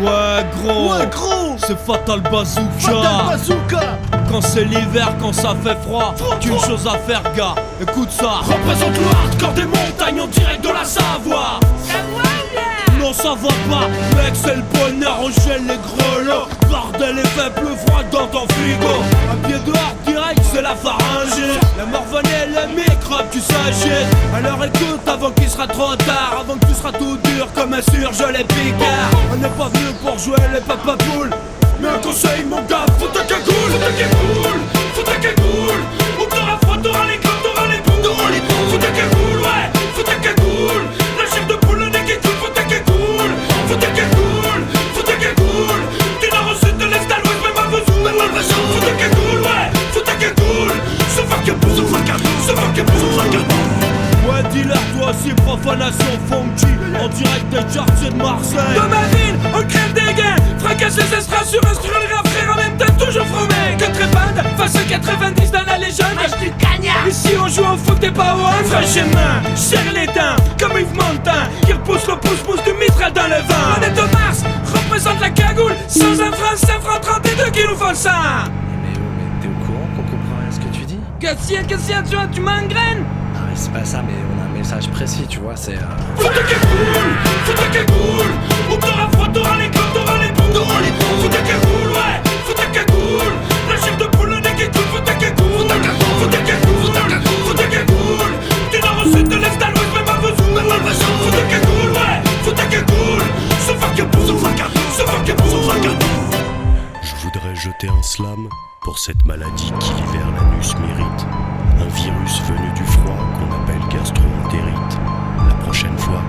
Ouais Ouais gros, gros, c'est Fatal Bazooka. Fatal Bazooka. Quand c'est l'hiver, quand ça fait froid, qu'une chose à faire gars, écoute ça. Représente le hardcore des montagnes en direct de la Savoie. Non ça va pas, mec c'est le bonheur, on gèle les grelots. Bordel et fait plus froid dans ton frigo. Un pied dehors direct c'est la pharyngée. La morvonnée, les microbes tu s'agites. Alors écoute avant qu'il sera trop tard, avant que tu seras tout dur comme un surgelé picard. On n'est pas venu pour jouer les papapoules, mais un conseil mon gars, faut ta cagoule. Faut ta cagoule, faut ta cagoule. Ou t'auras froid, t'auras les clubs, t'auras les boules. Faut ta cagoule, ouais, faut ta cagoule. La chef de poule, le nez qui coule, faut ta cagoule. Faut ta cagoule, faut ta cagoule. Tu n'as reçu de l'est à l'ouest, même à Vesoul. Faut ta cagoule, ouais, faut ta cagoule. Se fuck up, se fuck up, se fuck up, se fuck up. Ouais dealer, toi aussi profanation funky. En direct des quartiers de Marseille. Dans ma ville, on crève des gains. Fracasse les estras sur instruire les rap frères en même temps toujours fromé. Que trépade, face à 90 dans la légende. Mâche du cagnard. Ici on joue au foot, t'es pas au hand. Franchement, serre les dents, comme Yves Montand qui repousse le pouce-pouce du Mistral dans le vent. On est au Mars, représente la cagoule. Sans un franc 32 qui nous font ça. Mais t'es au courant qu'on comprend rien à ce que tu dis? Qu'est-ce qu'il y a, tu m'engraines? Ah mais c'est pas ça, mais on a un message précis, tu vois, c'est... Faut ta cagoule, faut ta cagoule. Ou t'auras froid, t'auras les clubs, t'auras les boules. Faut ta cagoule, ouais, faut ta cagoule. La chef de poule, le nez qui coule, faut ta cagoule. Faut ta cagoule, faut ta cagoule, faut ta cagoule. Tu n'as reçu de l'est à l'ouest, même à Vesoul. Faut ta cagoule, ouais, faut ta cagoule. Se fuck up, se fuck up, se fuck up, se fuck up. Je voudrais jeter un slam pour cette maladie qui l'hiver l'anus mérite. Un virus venu du froid qu'on appelle gastro-entérite. La prochaine fois,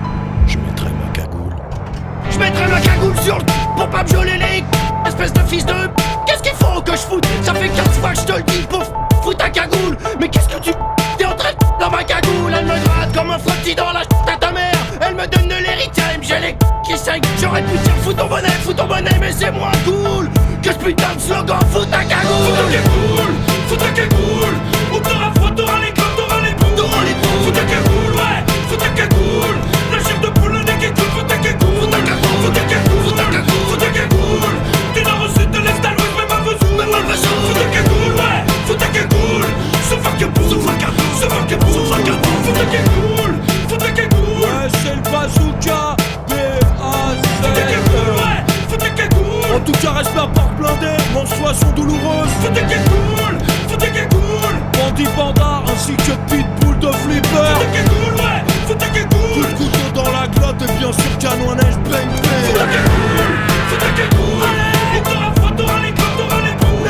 je mettrai ma cagoule. Je mettrai ma cagoule sur le pour pas me geler les espèce de fils de. Qu'est-ce qu'il faut que je foute? Ça fait 15 fois que je te le dis, pauvre. Fous ta cagoule. Mais qu'est-ce que tu t'es en train de dans ma cagoule? Elle me gratte comme un frottis dans la à ta mère. Elle me donne de l'héritage, j'ai les qui saignent. J'aurais pu dire fous ton bonnet, mais c'est moins cool que ce putain de slogan. Fous ta cagoule. Faut ta cagoule, faut ta cagoule. Ou t'auras froid, t'auras les clubs, t'auras les boules. Faut ta cagoule, ouais, faut ta cagoule. La chef de poule, le nez qui coule, faut ta cagoule. Faut ta cagoule, faut ta cagoule, faut ta cagoule. Tu n'as reçu de l'est à l'ouest, même à Vesoul. Faut ta cagoule, ouais, faut ta cagoule. Se fuck up, se fuck up, se fuck up, se fuck up. Faut ta cagoule, faut ta cagoule. Ouais c'est le bazooka, Faut ta cagoule, ouais, faut ta cagoule. En tout cas reste la porte blindée, menstruation douloureuse. Faut ta cagoule, faut ta cagoule. Bandit bandard ainsi que pitbull de flipper. Faut ta cagoule, ouais, faut ta Coup cagoule. de couteau dans la glotte et bien sûr canon à neige bang Faut ta bang. cagoule, faut ta cagoule. Et t'auras froid, t'auras les clubs, t'auras les boules.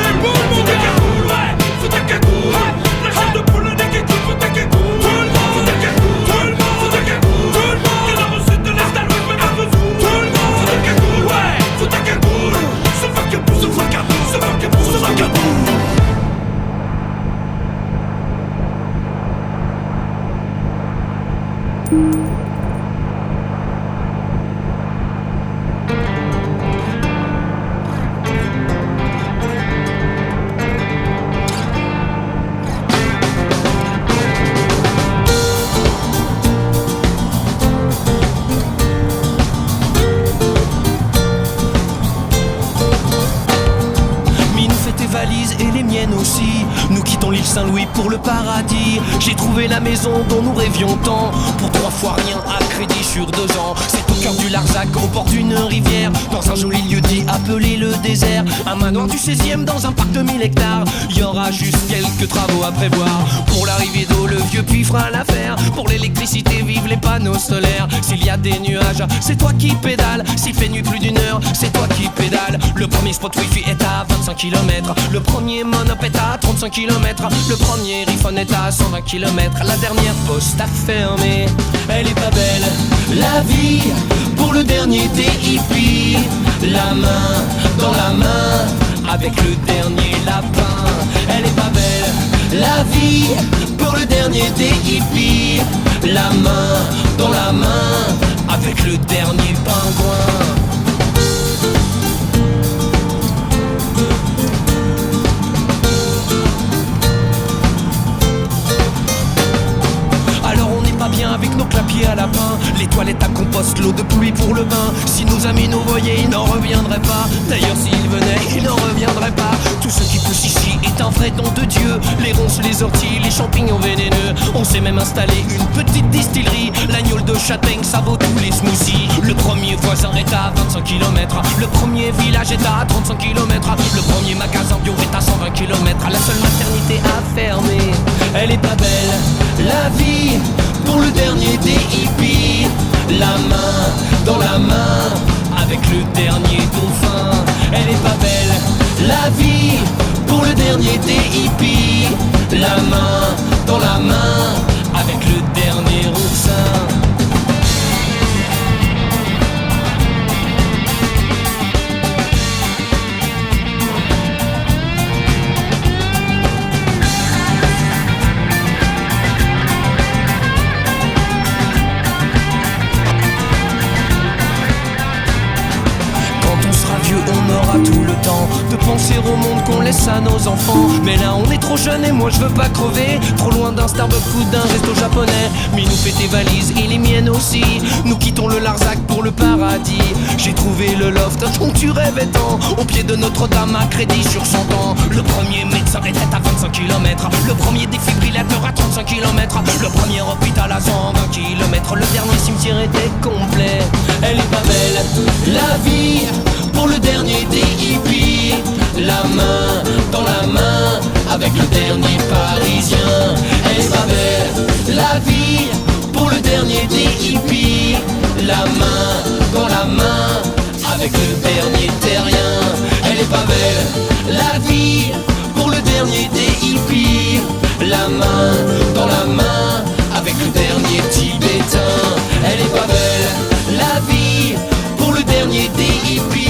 Faut ta cagoule, ouais, faut ta cagoule. La chef de poule, le nez qui coule, faut ta cagoule. Faut ta cagoule, faut ta cagoule. Tu n'as reçu de l'est à l'ouest, même à Vesoul. Faut ta cagoule, ouais, faut ta cagoule. Se fuck up, se fuck up, se fuck up, se fuck up. Mine, fais tes valises et les miennes aussi. Nous quittons l'île Saint-Louis pour le paradis. J'ai trouvé la maison dont nous rêvions tant. Pour 3 fois rien à crédit sur 2 ans. C'est au cœur du Larzac, au bord d'une rivière. Dans un joli lieu dit appelé le désert. Un manoir du 16e dans un parc de 1000 hectares. Y aura juste quelques travaux à prévoir. Pour l'arrivée d'eau, le vieux puits fera l'affaire. Pour l'électricité, vive les panneaux solaires. S'il y a des nuages, c'est toi qui pédales. S'il fait nuit plus d'1 heure, c'est toi qui pédales. Le premier spot wifi est à 25 km. Le premier monop est à 35 km. Le premier iPhone est à 120 km. La dernière poste a fermé. Elle est pas belle, la vie. Pour le dernier des hippies. La main dans la main avec le dernier lapin. Elle est pas belle, la vie. Pour le dernier des hippies. La main dans la main avec le dernier pingouin. Alors on n'est pas bien avec nos clapiers à lapin. Les toilette à compost, l'eau de pluie pour le bain. Si nos amis nous voyaient, ils n'en reviendraient pas. D'ailleurs s'ils venaient, ils n'en reviendraient pas. Tout ce qui pousse ici est un vrai don de Dieu. Les ronces, les orties, les champignons vénéneux. On s'est même installé une petite distillerie. L'agneau de châtaigne, ça vaut tous les smoothies. Le premier voisin est à 25 km. Le premier village est à 35 km. Le premier magasin bio est à 120 km. La seule maternité à fermer. Elle est pas belle, la vie, pour le dernier des hippies. La main dans la main, avec le dernier dauphin. Elle est pas belle, la vie, pour le dernier des hippies. La main dans la main, avec le dernier oursin. On aura tout le temps de penser au monde qu'on laisse à nos enfants. Mais là on est trop jeune et moi je veux pas crever. Trop loin d'un Starbucks ou d'un resto japonais. Minou fait tes valises et les miennes aussi. Nous quittons le Larzac pour le paradis. J'ai trouvé le loft dont tu rêvais tant. Au pied de Notre-Dame à crédit sur 100 ans. Le premier médecin était à 25 km. Le premier défibrillateur à 35 km. Le premier hôpital à 120 km. Le dernier cimetière était complet. Elle est pas belle, la vie, pour le dernier des hippies. La main dans la main, avec le dernier parisien. Elle est pas belle, la vie, pour le dernier des hippies. La main dans la main, avec le dernier terrien. Elle est pas belle, la vie, pour le dernier des hippies. La main dans la main, avec le dernier tibétain. Elle est pas belle, la vie, pour le dernier des hippies.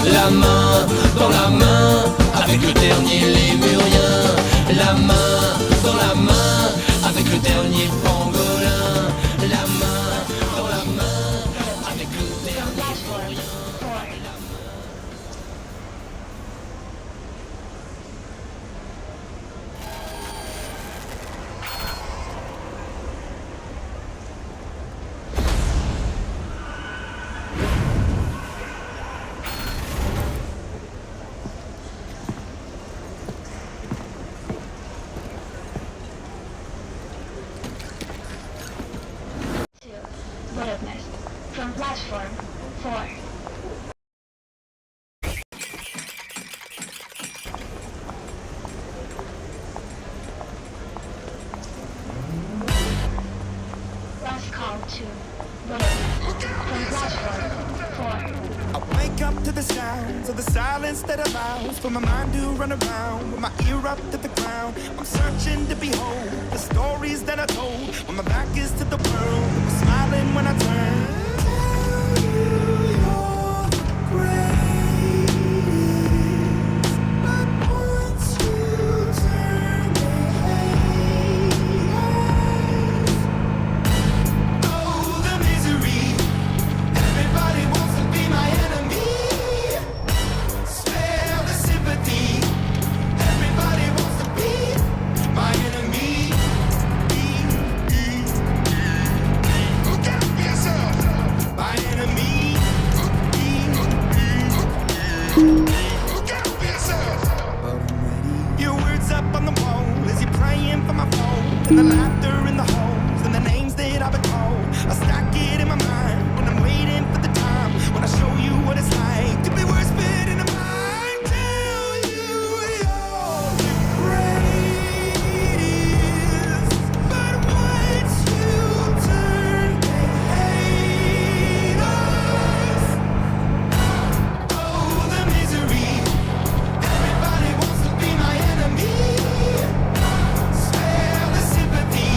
La main dans la main, avec le dernier lémurien. La main dans la main, avec le dernier pangolin. La main dans la main, avec le dernier vaurien. Budapest, from platform 4. Last call to Budapest, from platform 4. I wake up to the sounds of the silence that allows for my mind to run around with my ear up to the ground. I'm searching to behold the stories that I told when my back is to the world. I'm smiling when I turn. Tell you you're great, but once you turn, they hate us. Oh, the misery. Everybody wants to be my enemy. Spare the sympathy. Everybody wants to be my enemy. Look out for yourself. My enemy. Look out for yourself. Your words up on the wall as you're praying for my phone. And the laughter in the halls and the names that I've been called. I stack it in my mind when I'm waiting for the time when I show you what it's like to be worse fit in a mind. Tell you you're the greatest, but once you turn, they hate us. Oh, the misery. Everybody wants to be my enemy. Spare the sympathy.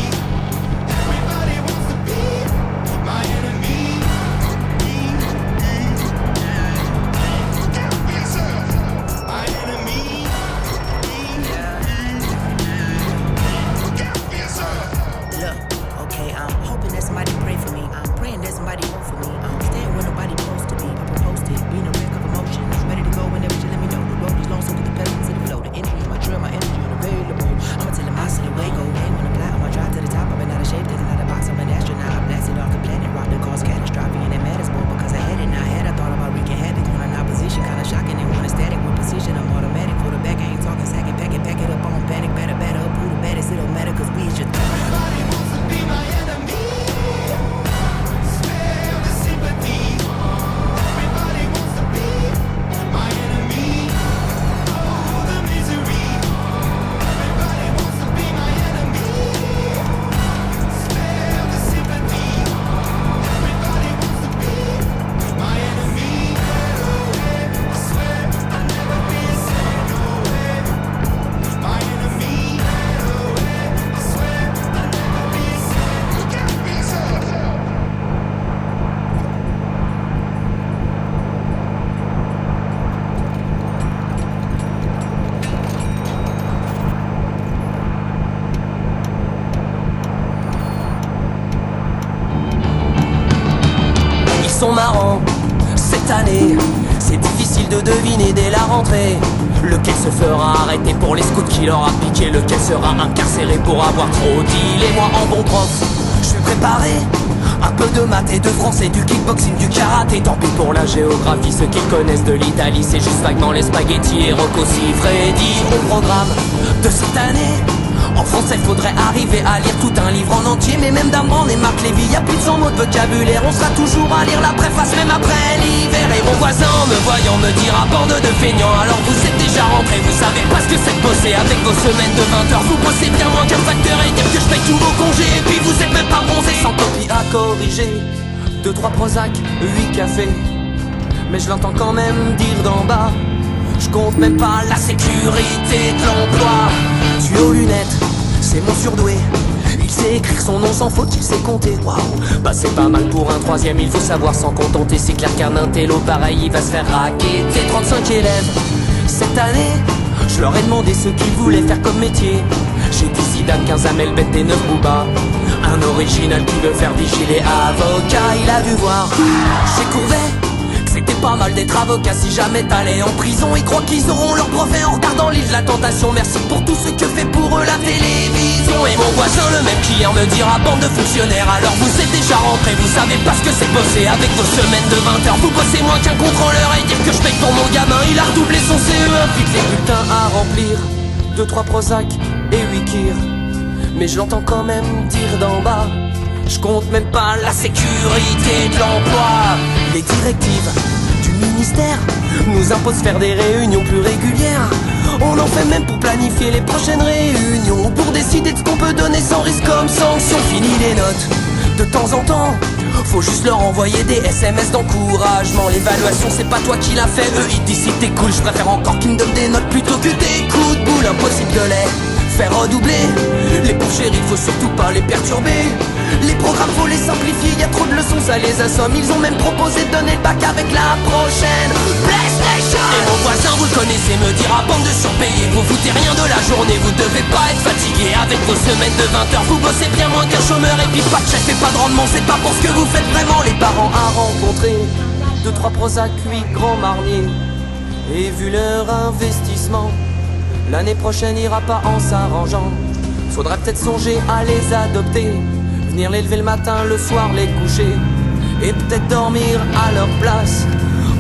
différent. Cette année, c'est difficile de deviner dès la rentrée lequel se fera arrêter pour les scouts qui leur a piqué, lequel sera incarcéré pour avoir trop dit. Et moi en bon prof, je suis préparé. Un peu de maths et de français, du kickboxing, du karaté. Tant pis pour la géographie, ceux qui connaissent de l'Italie, c'est juste vaguement les spaghettis et Rocco Siffredi. Au programme de cette année, en français faudrait arriver à lire tout un livre en entier. Mais même d'Ambrand et Marc Lévy, y'a plus de 100 mots de vocabulaire. On sera toujours à lire la préface même après l'hiver. Et mon voisin me voyant me dira bande de feignants. Alors vous êtes déjà rentrés, vous savez pas ce que c'est de bosser. Avec vos semaines de 20 heures, vous bossez bien moins qu'un facteur. Et dire que je paye tous vos congés. Et puis vous êtes même pas bronzés, sans copie à corriger. 2-3 Prozac, 8 cafés. Mais je l'entends quand même dire d'en bas. Je compte même pas la sécurité de l'emploi. Tu aux lunettes, c'est mon surdoué. Il sait écrire son nom sans faute, il sait compter. Waouh, bah c'est pas mal pour un troisième, il faut savoir s'en contenter. C'est clair qu'un intello pareil, il va se faire raqueter. 35 élèves, cette année, je leur ai demandé ce qu'ils voulaient faire comme métier. J'ai dit Zidane, 15 Amel, Bête et 9 Booba. Un original qui veut faire vigiler avocat. Il a dû voir chez Courbet c'était pas mal d'être avocat si jamais t'allais en prison. Ils croient qu'ils auront leur brevet en regardant l'île de la tentation. Merci pour tout ce que fait pour eux la télévision. Et mon voisin le même qui hier me dira bande de fonctionnaires. Alors vous êtes déjà rentrés, vous savez pas ce que c'est bosser. Avec vos semaines de 20 heures, vous bossez moins qu'un contrôleur. Et dire que je paye pour mon gamin, il a redoublé son CE1. Vite les bulletins à remplir, 2-3 Prozac et 8 Kir. Mais je l'entends quand même dire d'en bas. Je compte même pas la sécurité de l'emploi. Les directives du ministère nous imposent faire des réunions plus régulières. On en fait même pour planifier les prochaines réunions, ou pour décider de ce qu'on peut donner sans risque comme sanction. Fini les notes, de temps en temps faut juste leur envoyer des SMS d'encouragement. L'évaluation c'est pas toi qui l'a fait, eux ils disent si t'es cool. Je préfère encore qu'ils me donnent des notes plutôt que des coups de boule. Impossible de les faire redoubler. Les pauvres chéris faut surtout pas les perturber. Les programmes faut les simplifier, y'a trop de leçons ça les assomme. Ils ont même proposé de donner le bac avec la prochaine PlayStation. Et mon voisin vous le connaissez me dira bande de surpayés. Vous foutez rien de la journée, vous devez pas être fatigué. Avec vos semaines de 20 heures, vous bossez bien moins qu'un chômeur. Et puis pas de chef et pas de rendement, c'est pas pour ce que vous faites vraiment. Les parents à rencontrer, 2-3 Prozac, 8 grands marniers. Et vu leur investissement, l'année prochaine ira pas en s'arrangeant. Faudra peut-être songer à les adopter. Venir les lever le matin, le soir les coucher. Et peut-être dormir à leur place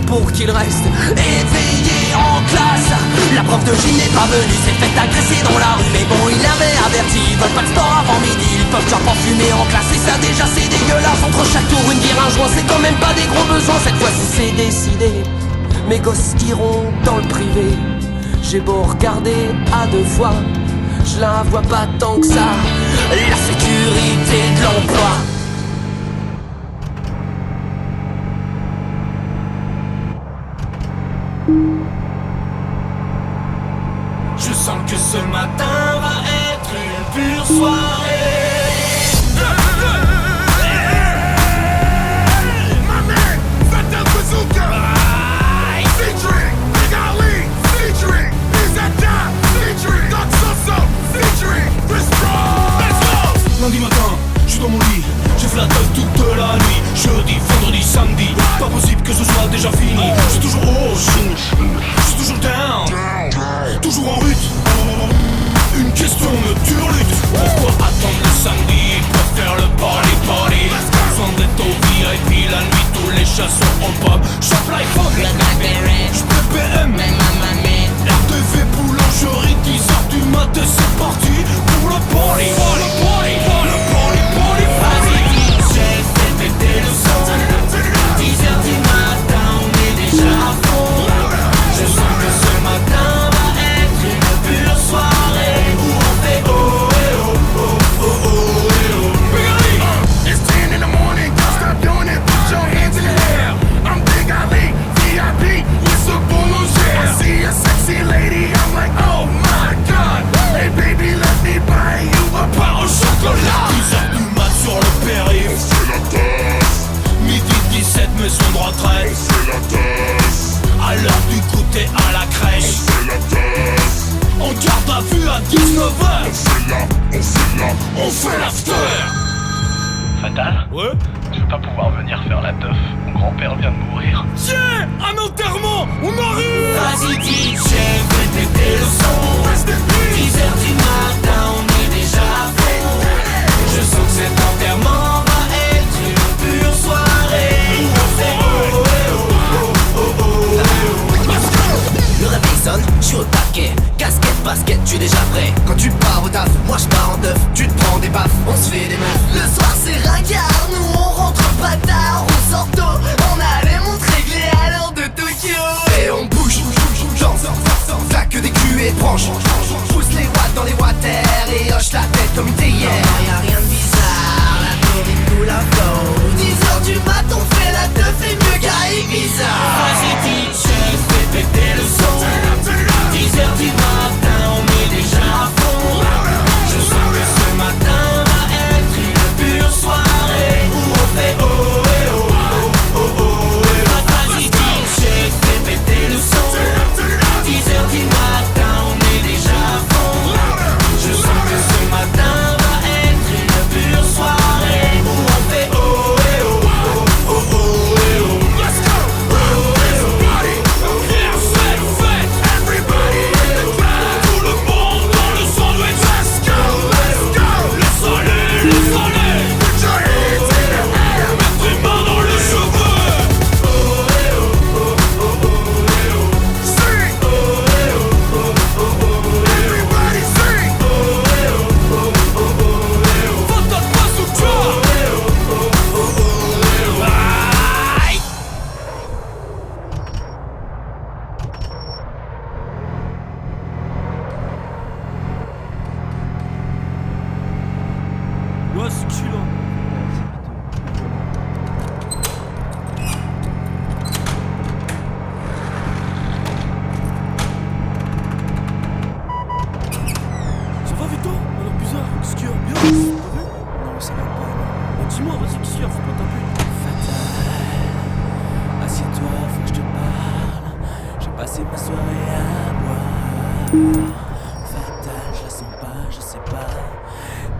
pour qu'ils restent éveillés en classe. La prof de gym n'est pas venue, s'est fait agresser dans la rue. Mais bon, il avait averti, ils veulent pas de sport avant midi. Ils peuvent déjà pas fumer en classe. Et ça déjà c'est dégueulasse. Entre chaque tour une bière, un joint, c'est quand même pas des gros besoins. Cette fois-ci c'est décidé, mes gosses iront dans le privé. J'ai beau regarder à 2 fois, je la vois pas tant que ça, la sécurité de l'emploi. Je sens que ce matin va être une pure soirée. My man, Fatal Bazooka. Featuring Big Ali, featuring Izada, featuring Doc Soso, featuring Chris Brown. Let's go! Lundi matin, je suis dans mon lit, j'ai fait la teuf toute la nuit. Jeudi, vendredi, samedi, pas possible que ce soit déjà fini. Je suis toujours haut, je suis toujours down, toujours en route. Une question me turlute. Pourquoi attendre le samedi pour faire le party? Sans d'être au VIP la nuit, tous les chats sont en pop. Chope l'iPhone, j'peux BM, RTV boulangerie, 10h du matin, c'est parti pour le party. Vas-y DJ, fais péter le son. 10h du matin, on est déjà à fond. Je sens que ce matin va être une pure soirée où on fait oh et oh, oh, oh, oh et oh. It's 10 in the morning, don't stop doing it, put your hands in the air. I'm Big Ali, VIP, with the boulanger. I see a sexy lady, I'm like, oh my god. Hey baby, let me buy you a bar au chocolat. 10h du mat sur le périph', C'est la tasse, midi 17, maison de retraite. c'est la tasse, À l'heure du goûter à la crèche, c'est la tasse. en garde à vue à 19h, On fait là, on fait l'after. Fatal, Ouais. je pas pouvoir venir faire la teuf. Mon grand-père vient de mourir. Tiens, un enterrement, on arrive. Vas-y DJ, fais péter le son. 10h du matin, on est déjà à fond. Je sens que cet enterrement va être une pure soirée. Le réveil sonne, je suis au taquet. Casquette, basket, tu es déjà prêt. Quand tu pars au taf, moi je pars en teuf. Tu te prends des baffes, on se fait des meufs. Le soir c'est ringard, nous on rentre pas tard. On sort tôt, on a les montres réglées à l'heure de Tokyo. Et on bouge, genre, là que des culs et branches. Pousse les watts dans les water et hoche la tête comme une théière. Y'a rien de bizarre, la tourine coule à flow. 10h du mat, on fait la teuf et mieux qu'à Ibiza. Vas-y DJ, fais péter le son. 10h du matin, on est déjà à fond. Je sens que ce matin va être une pure soirée où on fait oh et oh oh oh oh. Vas-y DJ, fais péter le son. 10h du matin, on est déjà à fond. Je sens que ce matin va être une pure soirée où on fait oh et oh oh oh oh et oh. Let's go! Everybody, here c'est fête. Everybody in the crowd. Tout le monde dans le sandwich. Let's go! Les soleils, put your hands in the air. Mettre tes mains dans les cheveux. Sing! Everybody sing! Faut pas sous le Aïe! Ouais, c'est chill. Ça va Vito? On a l'air bizarre, qu'est-ce qu'il y a? Bien, t'as vu? Non, ça va pas. Bah dis-moi, vas-y, qu'est-ce qu'il y a? Faut pas taper. Fatal, assieds-toi, faut que je te parle. J'ai passé ma soirée à boire. Fatal, je la sens pas, je sais pas.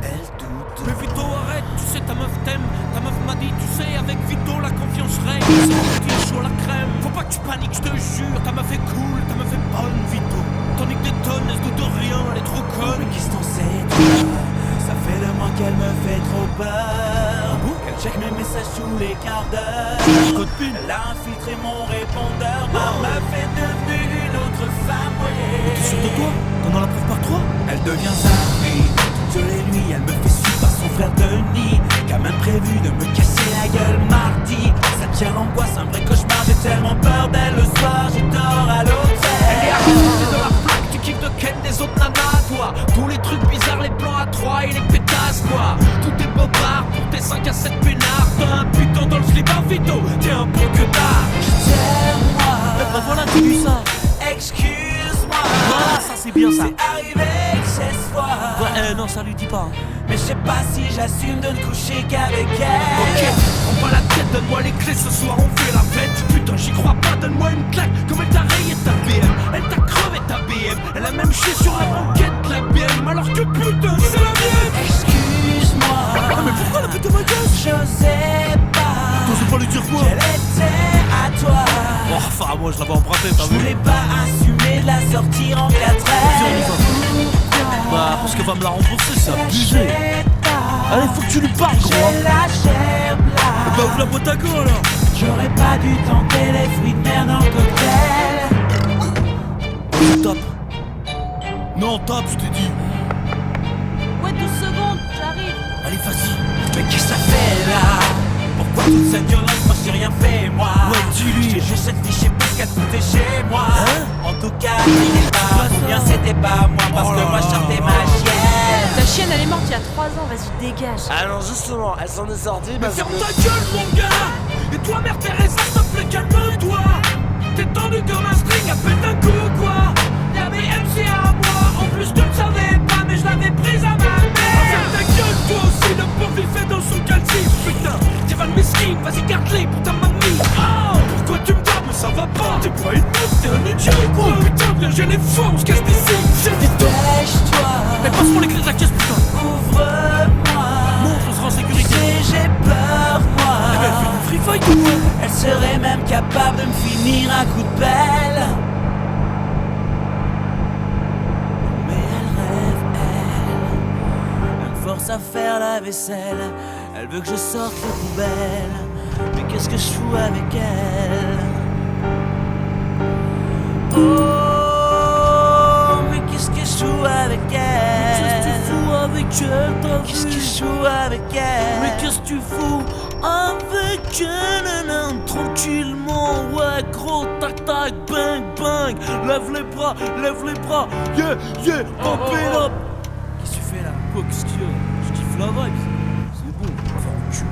Elle doute. Mais Vito, arrête, tu sais, ta meuf t'aime. Ta meuf m'a dit, tu sais, avec Vito, la confiance règne. C'est mon petit chaud, la crème. Faut pas que tu paniques, je te jure. Ta meuf est cool, ta meuf est bonne, Vito. Tandis que des tonnes, elle se doute de rien, elle est trop conne. Mais qu'est-ce t'en sais, toi? Ça fait 2 mois qu'elle me fait trop peur. Qu'elle check mes messages tous les quarts d'heure. Elle a infiltré mon répondeur. Ma meuf est devenue une autre femme, ouais. T'es sûr de toi? T'en as la preuve par 3? Elle devient sa fille. Toutes les nuits, elle me fait suivre par son frère Denis, qui a même prévu de me casser la gueule mardi. Ça tient l'angoisse, un vrai cauchemar. J'ai tellement peur d'elle le soir, je dors à l'hôtel. Elle est à côté de la plaque, tu kiffes de ken des autres nanas, toi. Tous les trucs bizarres, les plans à 3 et les pétasses, quoi. Tout est bobard pour tes 5 à 7 peinards. T'as un putain dans le slip à Vito, t'es un bon que tard. Je t'aime, moi. Bah voilà, tu dis ça. Excuse-moi. Voilà, ça c'est bien ça. C'est arrivé chez soi. Ouais, non, ça lui dit pas. Mais je sais pas si j'assume de ne coucher qu'avec elle. Ok, prends pas la tête, donne-moi les clés, ce soir on fait la fête. Putain, j'y crois pas, donne-moi une claque. Comme elle t'a rayé ta BM, elle t'a crevé ta BM. Elle a même chié sur la banquette, la BM. Alors que putain, c'est la mienne. Excuse-moi. Ah, mais pourquoi la pute de ma gueule? Je sais pas. T'oses pas lui dire quoi? Quelle était à toi? Oh, enfin, moi je l'avais emprunté, t'as Je vu? voulais pas assumer de la sortir en 4 ailes. Bah, parce qu'elle va me la rembourser, c'est abusé. Allez, faut que tu lui parles, gros. J'ai la chair Bah, blanche. ouvre la boîte à gants, alors. J'aurais pas dû tenter les fruits de mer dans le cocktail. Tape. Non, tape, je t'ai dit. Ouais, 12 secondes, j'arrive. Allez, vas-y. Mais qu'est-ce que ça fait là? Pourquoi toute cette violence? Moi j'ai rien fait, moi. Ouais, dis-lui. J'te jure, cette fille, je sais pas ce qu'elle foutait chez moi. Hein? En tout cas, criez pas. Bien, c'était pas moi, parce que moi je sortais ma chienne. Ta chienne, elle est morte il y a 3 ans, vas-y, dégage. Ah non, justement, elle s'en est sortie Mais parce ferme que... ta gueule, mon gars. Et toi, mère Teresa, s'il te plaît, calme-toi. T'es tendu comme un string à peine d'un coup, quoi. La BM, c'est à moi. En plus, tu le savais pas, mais je l'avais prise à ma mère. Ferme ta gueule, toi aussi, le pauvre, il fait dans son calcif. Putain, t'es Van Mesquine, vas-y, garde-les pour ta mamie. Oh, pourquoi tu me tapes, mais ça va pas. T'es pas une meuf, t'es un idiot, quoi. Oh, putain, viens, j'ai les forts, on se casse d'ici. J'ai vite. Dépêche-toi. Mais passe-moi les clés de la caisse, putain. Ouvre-moi. Montre, on sera en sécurité. J'ai peur, moi. Eh ben, capable de me finir à coup de pelle. Mais elle rêve, elle me force à faire la vaisselle. Elle veut que je sorte les poubelles. Mais qu'est-ce que je fous avec elle? Oh, mais qu'est-ce que je fous avec elle? Qu'est-ce que tu fous avec elle? Qu'est-ce que je fous avec elle? Mais qu'est-ce que tu fous avec elle? Tranquillement, ouais, gros, tac tac, bang bang. Lève les bras, yeah, yeah, pump it up. Qu'est-ce que tu fais là? Quoi, qu'est-ce qu'il y a? Je kiffe la vibe, c'est bon, enfin enculé.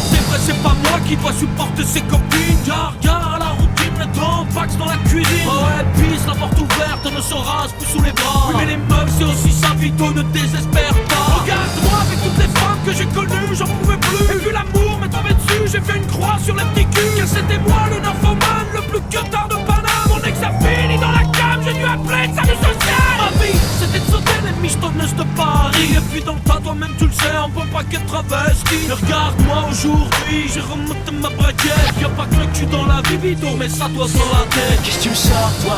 C'est vrai, c'est pas moi qui dois supporter ses copines. Regarde la routine, les dents, Pax dans la cuisine. Oh ouais, pisse, la porte ouverte, ne se rase plus sous les bras. Oui mais les meufs c'est aussi ça, Vito, ne désespère pas. Regarde-moi avec toutes les femmes que j'ai connues, j'en pouvais plus. J'ai vu l'amour m'est tombé dessus, j'ai fait une croix sur les petits culs. Car c'était moi le nymphomane, le plus cutard de Paname. Mon ex a fini dans la cam, j'ai dû appeler de salut social. Ma vie, c'était de sauter les michetonneuses de Paris. Et puis dans le tas, toi-même tu le sais, un bon paquet de travestis. Mais regarde-moi aujourd'hui, j'ai remonté ma braquette. Y'a pas que le cul dans la vie, Vito, mais ça doit sur la tête. Qu'est-ce que tu me sors toi?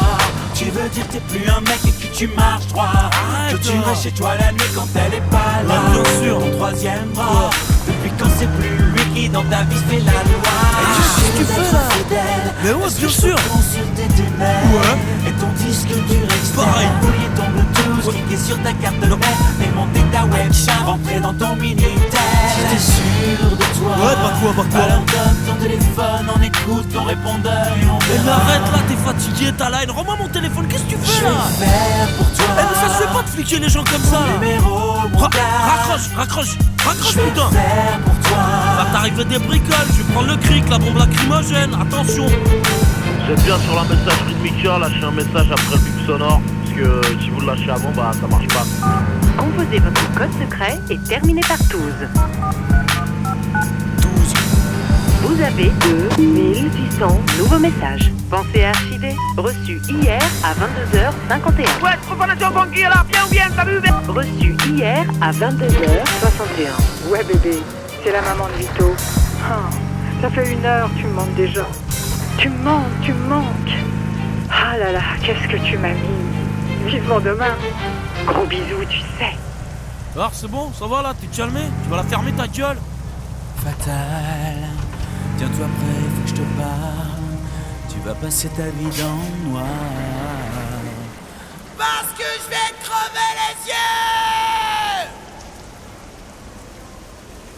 Tu veux dire que t'es plus un mec et que tu marches droit? Que tu restes chez toi la nuit quand elle est pas là? Bien sûr, ton troisième bras. Depuis quand c'est plus lui qui dans ta vie fait la loi? Qu'est-ce que tu fais là? Mais ouais, bien sûr. Ouais. Et ton disque du Rexter. Pareil. Oublier ton Bluetooth, cliquer sur ta carte mère. Démonter ta webcam, rentrer dans ton Minitel. Si t'es sûr de toi, ouais, bah quoi? alors donne ton téléphone, on écoute ton répondeur et on mais verra. arrête là, t'es fatigué, ta line. Rends-moi mon téléphone, qu'est-ce que tu fais là? Je vais faire pour toi. Eh mais ça se fait pas de fliquer les gens comme ça là. Raccroche putain. Faire pour toi. Va t'arriver des bricoles, je vais prendre le cric, la bombe lacrymogène, attention. Vous êtes bien sur la messagerie de Mika, lâchez un message après le bip sonore. Parce que si vous le lâchez avant, bah ça marche pas. Composez votre code secret et terminez par 12. Vous avez 2800 nouveaux messages. Pensez à archiver. Reçu hier à 22h51. Ouais, profanation banquière là, bien ou bien, t'as vu? Reçu hier à 22h61. Ouais bébé, c'est la maman de Vito. Ah, ça fait 1 heure, tu me manques déjà. Tu me manques. Ah là là, qu'est-ce que tu m'as mis. Vivement demain. Gros bisous, tu sais. Alors c'est bon, ça va là, t'es calmé? Tu vas la fermer ta gueule? Fatal, tiens-toi prêt, faut que je te parle. Tu vas passer ta vie dans le noir. Parce que je vais te crever les yeux.